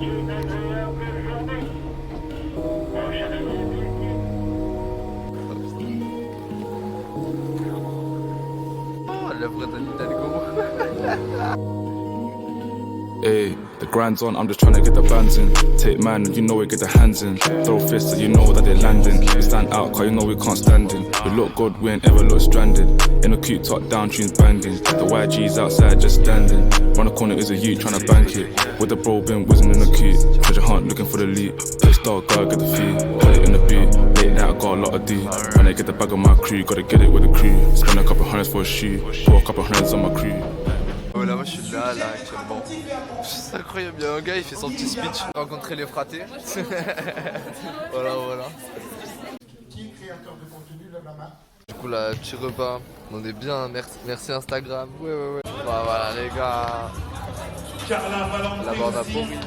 Oh, l'œuvre d'Anne Hidalgo. Hey, the grind's on, I'm just trying to get the bands in. Take man, you know we get the hands in. Throw fists, you know that they're landing. We stand out, cause you know we can't stand in. We look good, we ain't ever look stranded. In a cute top down, tunes banging. The YG's outside just standing. Round the corner is a youth trying to bank it. With the bro been whizzing in the cute. Treasure hunt looking for the lead. Play star, gotta get the fee. Put it in the beat. Late night, I got a lot of D. When I get the bag of my crew, gotta get it with the crew. Spend a couple hundreds for a shoe. Put a couple hundreds on my crew. Voilà, moi je suis là actuellement. C'est incroyable, il y a un gars, il fait son petit speech. Rencontrer les fratés. Voilà. Du coup là, petit repas, on est bien, merci Instagram. Ouais. Voilà les gars. Là-bas on a Boris.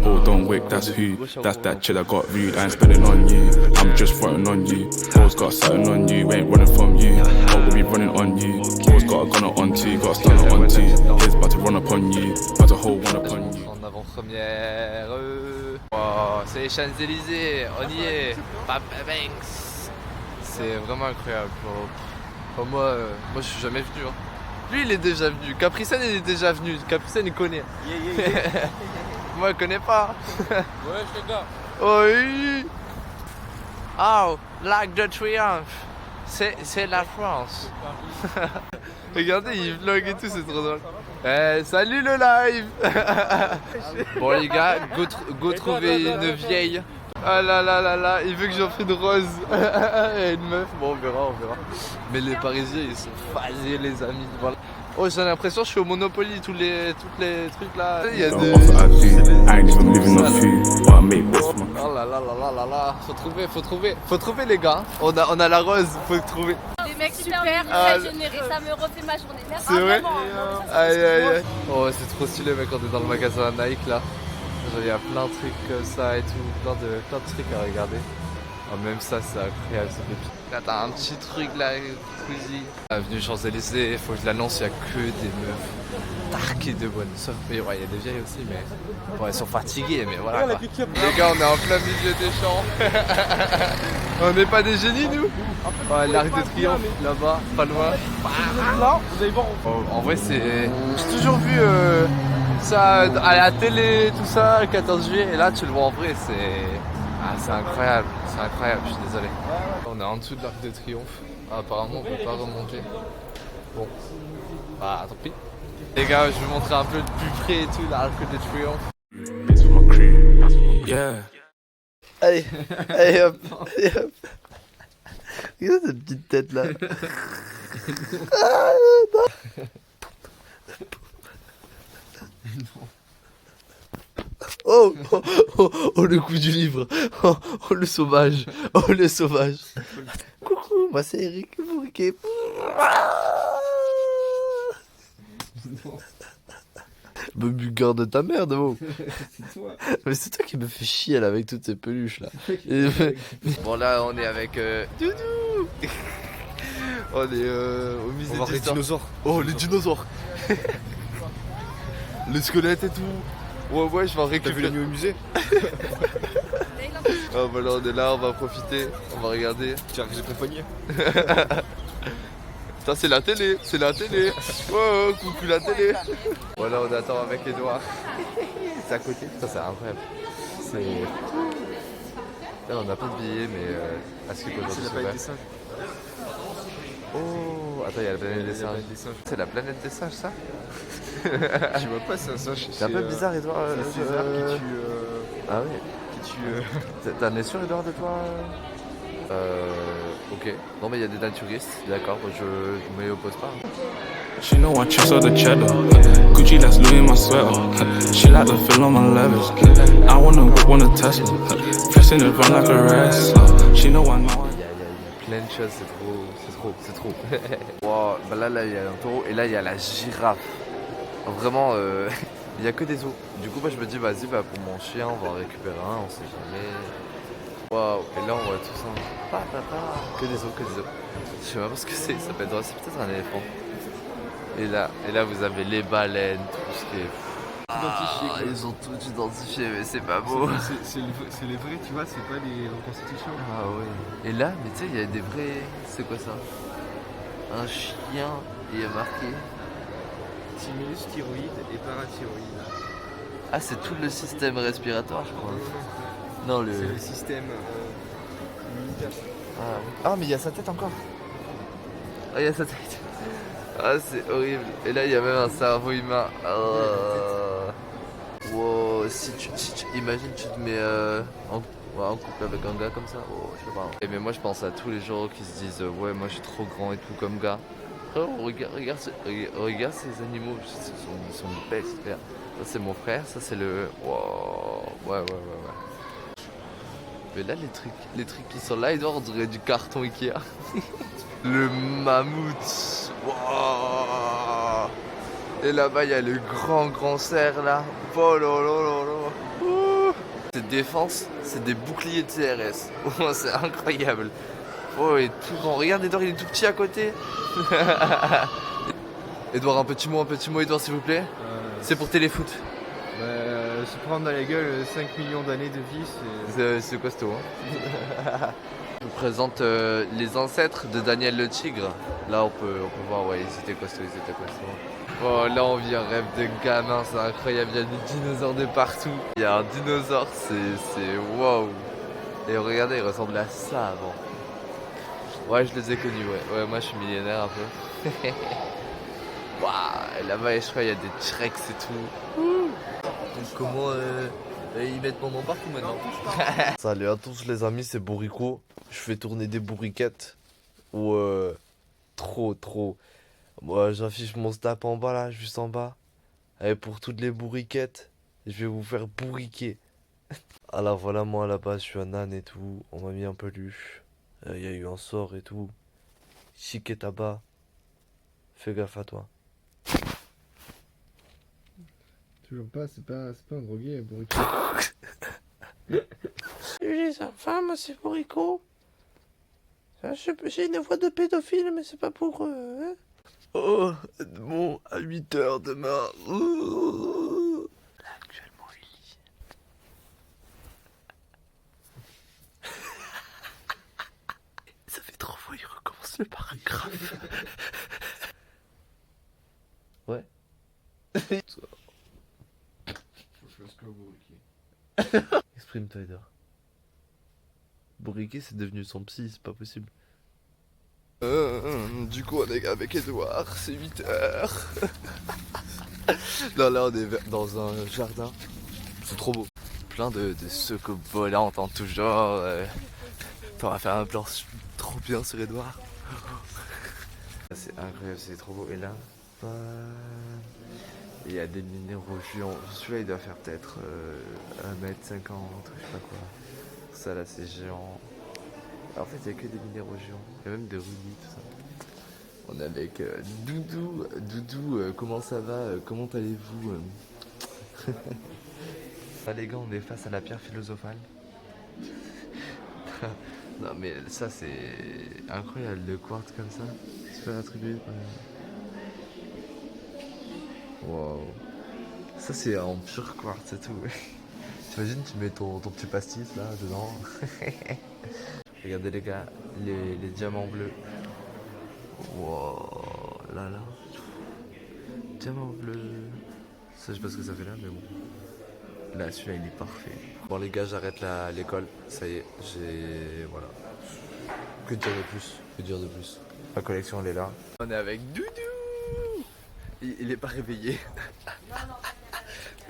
Oh, don't wake, that's who. That's that chick that got rude. I ain't spending on you. I'm just fronting on you. Bro's got something on you. Ain't running from you. But we'll be running on you. Bro's got a gunner on two. Got a stunner on two. He's about to run upon you. About to hold one upon you. En avant-première. Oh, c'est les Champs-Élysées. On y est. Papa Banks. C'est vraiment incroyable. Enfin, moi je suis jamais venu. Hein. Lui il est déjà venu, Capricène il est déjà venu, Capricène il connaît. Moi il connaît pas. Ouais, je te gars. Oh oui. Oh, l'Arc de Triomphe. C'est la France. Regardez, il vlog et tout, c'est trop drôle. Salut le live. Bon les gars, go trouver une vieille. Ah là, il veut que j'en prie une rose. Et une meuf, bon on verra. Mais les Parisiens ils sont phasés les amis. Voilà. Oh j'ai l'impression que je suis au Monopoly, tous les trucs là. Il y a des... Oh là. Faut trouver les gars. On a la rose, faut trouver. Des mecs super très généreux, ça me refait ma journée. Merci. C'est vrai. Vraiment. Aïe. Oh c'est trop stylé mec, on est dans le magasin Nike là. Il y a plein de trucs comme ça et tout, plein de trucs à regarder. Oh, même ça c'est incroyable, ça fait... Là t'as un petit truc là, Squeezie. Avenue Champs-Élysées, il faut que je l'annonce, il n'y a que des meufs tarquées de bonnes. Sauf, mais ouais, il y a des vieilles aussi, mais bon, elles sont fatiguées, mais voilà quoi. Les gars, on est en plein milieu des champs. On n'est pas des génies nous. Ouais, l'Arc de Triomphe là-bas, pas loin. Là, vous allez voir. En vrai c'est... J'ai toujours vu... ça à la télé, tout ça, le 14 juillet, et là tu le vois en vrai, c'est incroyable, je suis désolé. On est en dessous de l'Arc de Triomphe, apparemment on peut pas remonter. Bon, bah tant pis. Les gars, je vais vous montrer un peu de plus près et tout l'Arc de Triomphe. Yeah. Allez hop. Regarde cette petite tête là. Oh, le coup du livre. Oh, le sauvage. Coucou, moi c'est Eric Bourriquet. Me garde ta merde, oh. Mais c'est toi qui me fais chier là avec toutes ces peluches là. Bon là on est avec Doudou. On est au musée On va voir les dinosaures. Oh les dinosaures. Les squelettes et tout. Ouais, je vais en récupérer. T'as vu l'animaux au musée? Ah bah là on est là, on va profiter, on va regarder. Tu as accompagné. Putain c'est la télé. Oh, coucou la télé. Voilà on attend avec Edouard. C'est à côté, putain c'est incroyable. Là on a pas de billets mais est-ce qu'il peut C'est la planète des singes. Oh, attends, il y a la planète des singes. C'est la planète des singes, ça? Je vois pas, c'est un singe. C'est un peu bizarre, Edouard. C'est César qui tue. Ah oui. Qui tue. T'en es sûr, Edouard, de toi? Ok. Non, mais il y a des naturistes, d'accord, je m'y oppose pas. She know I chase all the cheddar. Gucci, that's Louis in my sweater. She like the feel on my levers. I wanna Tesla. Pressing it run like a wrestler. She know I know. Plein de choses, c'est trop. Wow, bah là il y a un taureau et là il y a la girafe. Vraiment, il n'y a que des os. Du coup, je me dis, vas-y, pour mon chien, on va en récupérer un, on sait jamais. Waouh, et là on voit tout ça. Que des os. Je sais pas ce que c'est, ça peut être peut-être un éléphant. Et là vous avez les baleines, tout ce qui est... identifié, quoi. Ils ont tout identifié, mais c'est pas beau. C'est les vrais, tu vois, c'est pas des reconstitutions. Ah ouais. Et là, mais tu sais, il y a des vrais. C'est quoi ça? Un chien, et il y a marqué. Stimulus thyroïde et parathyroïde. Ah, c'est tout le système respiratoire, je crois. Non, le. C'est le système immunitaire. Ah, mais il y a sa tête encore. Ah, il y a sa tête. Ah, c'est horrible. Et là, il y a même un cerveau humain. Wow, si tu imagine, tu te mets en couple avec un gars comme ça. Oh, je sais pas. Et mais moi, je pense à tous les gens qui se disent ouais, moi, je suis trop grand et tout comme gars. Frérot, regarde ces animaux. Ils sont belles, c'est clair. Ça, c'est mon frère. Ça, c'est le. Wow. Ouais. Mais là, les trucs qui sont là, Edouard, on dirait du carton Ikea. Le mammouth. Wow. Et là-bas, il y a le grand cerf là. Oh là là là là. Ouh. Cette défense, c'est des boucliers de CRS. Oh, c'est incroyable. Oh, et tout grand. Regarde, Edouard, il est tout petit à côté. Edouard, un petit mot, Edouard, s'il vous plaît. C'est pour téléfoot. Se prendre dans la gueule 5 millions d'années de vie, C'est costaud. Hein. Je vous présente les ancêtres de Daniel le Tigre. Là, on peut voir, ouais, ils étaient costauds. Oh, là, on vit un rêve de gamin, c'est incroyable. Il y a des dinosaures de partout. Il y a un dinosaure, c'est wow. Et regardez, il ressemble à ça avant. Ouais, je les ai connus, ouais. Ouais, moi, je suis millionnaire un peu. Waouh, là-bas, je crois, il y a des T-Rex et tout. Donc, comment ils mettent mon nom partout maintenant? Salut à tous les amis, c'est Bourrico. Je fais tourner des bourriquettes. Trop. Moi, j'affiche mon snap en bas là, juste en bas. Et pour toutes les bourriquettes, je vais vous faire bourriquer. Alors voilà, moi là-bas, je suis un âne et tout. On m'a mis un peluche. Il y a eu un sort et tout. Chic et tabac. Fais gaffe à toi. Toujours pas, c'est pas un drogué, Bourrico. J'ai sa femme, c'est Bourrico. J'ai une voix de pédophile, mais c'est pas pour eux. Hein. Oh, bon, à 8h demain. Là, actuellement, il lit. Ça fait 3 fois, il recommence le paragraphe. Ouais. Exprime-toi, Edouard. Bourriquet, c'est devenu son psy, c'est pas possible. Du coup, on est avec Edouard, c'est 8h. Non, là, on est dans un jardin. C'est trop beau. Plein de soucoupes volantes en tout genre. On va faire un plan trop bien sur Edouard. C'est incroyable, c'est trop beau. Et là, il y a des minéraux géants. Celui-là, il doit faire peut-être 1m50, je sais pas quoi. Ça, là, c'est géant. En fait, il n'y a que des minéraux géants. Il y a même des rubis, tout ça. On est avec Doudou. Doudou, comment ça va? Comment allez-vous? Ah, les gars, on est face à la pierre philosophale. Non, mais ça, c'est incroyable. Le quartz comme ça, se fait attribuer. Wow. Ça, c'est en pur quartz et tout. T'imagines, tu mets ton petit pastis là dedans. Regardez les gars, les diamants bleus. Wow, là. Diamant bleu. Ça, je sais pas ce que ça fait là, mais bon. Là, celui-là, il est parfait. Bon, les gars, j'arrête l'école. Ça y est, voilà. Que dire de plus? Ma collection, elle est là. On est avec Doudou. Il est pas réveillé.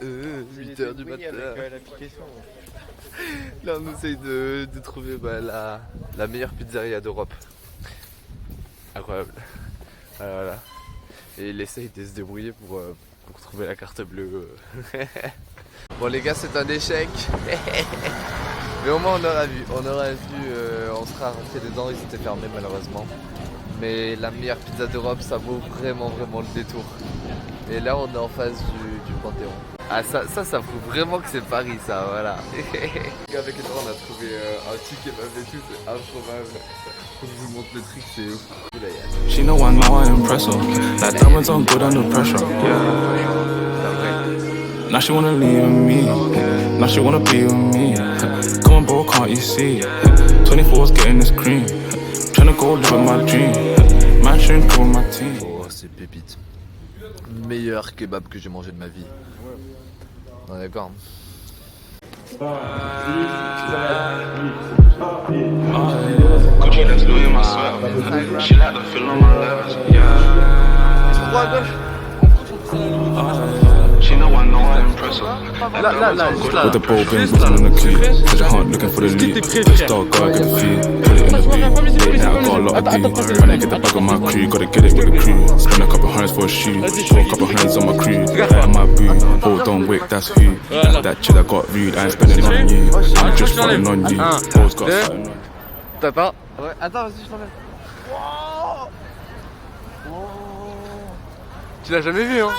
8h du matin. Là, on essaye de trouver la meilleure pizzeria d'Europe. Incroyable. Voilà. Et il essaye de se débrouiller pour trouver la carte bleue. Bon, les gars, c'est un échec. Mais au moins, on aura vu. On sera rentré dedans. Ils étaient fermés, malheureusement. Mais la meilleure pizza d'Europe, ça vaut vraiment le détour. Et là, on est en face du Panthéon. Ah, ça prouve vraiment que c'est Paris, ça, voilà. Avec Edouard, on a trouvé un ticket et tout, c'est improbable. Je vous montre le truc, c'est ouf. She know I know I impress her. Like diamonds on good under pressure. Now she wanna leave with me. Now she wanna be with me. Come on, bro, can't you see? 24's getting this cream. Tryna go live with my dream. Man, shouldn't go with my team. Oh, c'est pépite. Meilleur kebab que j'ai mangé de ma vie. On est d'accord. Gucci, that's Louis in my sweat. She like the feel on my legs, yeah. Trop à gauche. She know I know I impress her. Là, juste là. With the bow bins, wasn't on the cleat. Cause your hunt looking for the lead. Let's start, gotta get the feed. Put it in the beat. Late night, got a lot of D. Tryna get the bag on my crew. Gotta get it with the crew. Spend a couple hundreds for a shoe. Throw a couple hands on my crew. On my boo. Hold on, wait, that's who. That chick that got rude. I ain't spending on you. I'm just falling on you. Bro's got something on. T'attends. Ouais, attends, vas-y, je t'emmène. Tu l'as jamais vu, hein?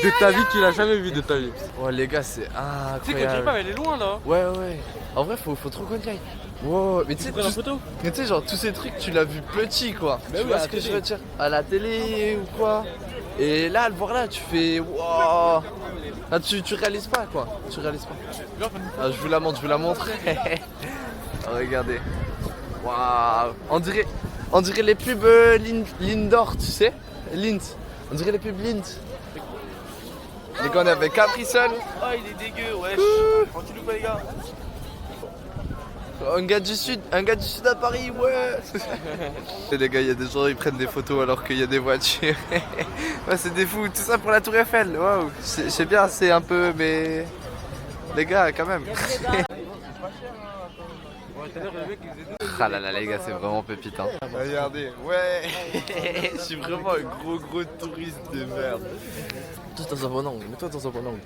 De ta vie, tu l'as jamais vu de ta vie. Oh, les gars, c'est Tu sais que incroyable. J-Pam, elle est loin là. Ouais. En vrai, faut trop qu'on y aille. Wow, mais tu sais, mais tu sais, genre, tous ces trucs, tu l'as vu petit, quoi. Bah Tu oui, vois à ce la que je télé. veux dire? À la télé ou quoi. Et là, le voir là, tu fais. Wow. Ah, tu réalises pas, quoi. Tu réalises pas. Ah, je vous la montre. Oh, regardez. Waouh. On dirait les pubs Lindor, tu sais? Lint. On dirait les pubs Lint. Les gars, on est avec Caprisol. Oh, il est dégueu, wesh. Tranquille ou pas, les gars? Un gars du sud à Paris, ouais. Et les gars, il y a des gens, ils prennent des photos alors qu'il y a des voitures. Ouais, c'est des fous, tout ça pour la Tour Eiffel. Waouh, je sais bien, c'est un peu, mais les gars, quand même. Ah là là, les gars, c'est vraiment pépite. Hein. Regardez, ouais. Je suis vraiment un gros touriste de merde. Mets-toi dans un bon angle, mets-toi dans un bon angle.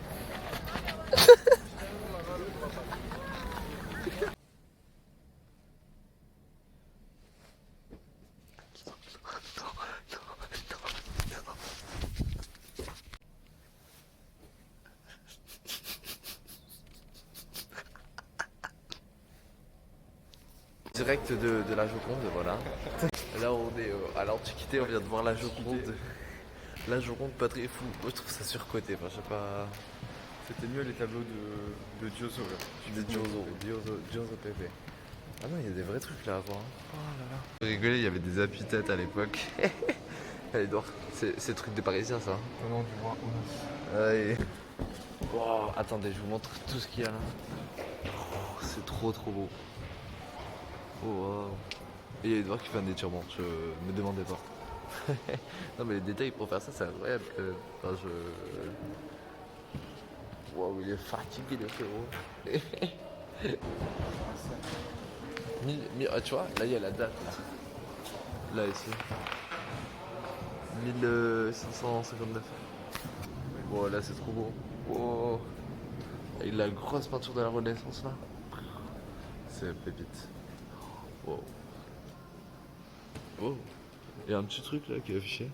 Direct de la Joconde, voilà. Là on est à l'Antiquité, on vient de voir la Joconde. La Joconde pas très fou. Moi je trouve ça surcoté, enfin, je sais pas. C'était mieux les tableaux de Giotto là. De Giotto Pepe. Ah non, il y a des vrais trucs là à voir. Oh là là. J'ai rigolé, il y avait des appuis-têtes à l'époque. Edouard, c'est le truc des Parisiens ça. Non, du moins. Ouais. Wow, attendez, je vous montre tout ce qu'il y a là. Oh, c'est trop beau. Oh wow. Et il y a Edouard qui fait un étirement, je me demandais pas. Non mais les détails pour faire ça c'est incroyable. Enfin, wow, il est fatigué le frérot. Ah, tu vois, là il y a la date. Là ici. 1559. Bon là c'est trop beau. Wow. Avec la grosse peinture de la Renaissance là. C'est pépite. Wow. Oh. Il y a un petit truc là qui est affiché.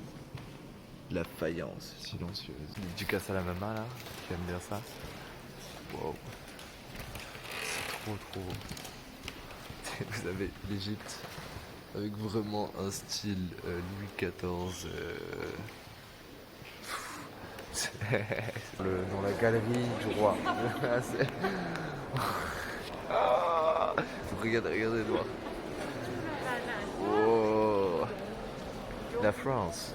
La faïence silencieuse. Du casse à la maman là, qui aime bien ça. Wow. C'est trop beau. Vous avez l'Égypte avec vraiment un style Louis XIV. Dans la galerie du roi. Regardez, Edouard. Oh. La France.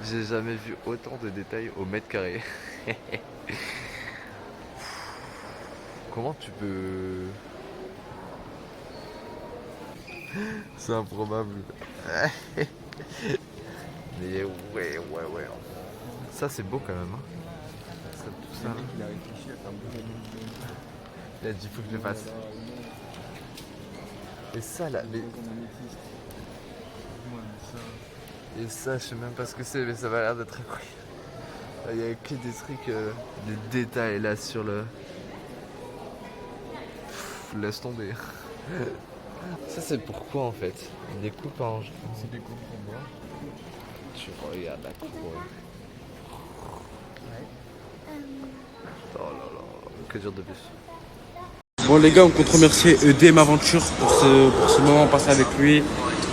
J'ai jamais vu autant de détails au mètre carré. Comment tu peux... C'est improbable. Mais ouais. Ça c'est beau quand même. Hein. Ça, tout ça. Il a réfléchi à faire un Il a dit faut que je le fasse. Et ça là, mais... Et ça, je sais même pas ce que c'est, mais ça va l'air d'être incroyable. Il y a que des trucs, des détails là sur le... Pff, laisse tomber. Ça c'est pourquoi en fait? Des coupes en... C'est des coupes pour moi. Tu regardes la coupe. Oh là là, que dire de plus. Bon les gars, on compte remercier EDM Aventure pour ce moment passé avec lui.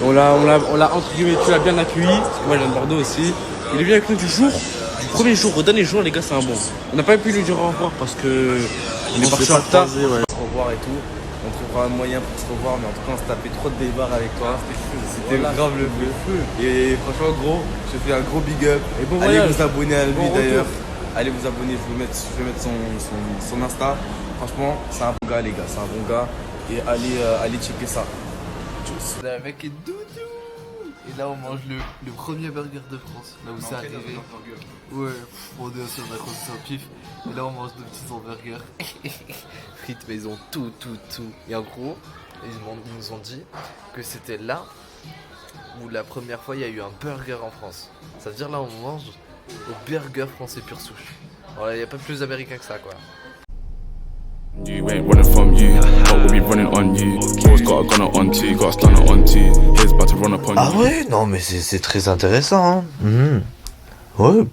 On l'a entre guillemets, tu l'as bien accueilli. Moi je viens de Bordeaux aussi. Il est venu avec nous du jour premier jour, au dernier jour, les gars, c'est un bon. On n'a pas pu lui dire au revoir parce que on est parti en retard. Se revoir et tout. On trouvera un moyen pour se revoir, mais en tout cas, on se tapait trop de débats avec toi. C'était grave le feu. Et franchement, gros, je te fais un gros big up. Et bon allez voyage. vous abonner à lui Bon d'ailleurs. retour. Allez vous abonner, je vais mettre son Insta. Franchement, c'est un bon gars, les gars, c'est un bon gars. Et allez checker ça. Là, le mec est doudou. Et là, on mange le premier burger de France. Là où c'est arrivé. Ouais, on est sur la grosse au pif. Et là, on mange nos petits hamburgers. Frites maison, tout. Et en gros, ils nous ont dit que c'était là où la première fois il y a eu un burger en France. Ça veut dire là, on mange au burger français pure souche. Alors, il n'y a pas plus américain que ça, quoi. You ain't running from you, but we'll be running on you. Always got a gunner on two, got a stunner on two. Here's about to run up on you. Ah ouais, non mais c'est très intéressant. Hein. Ouais,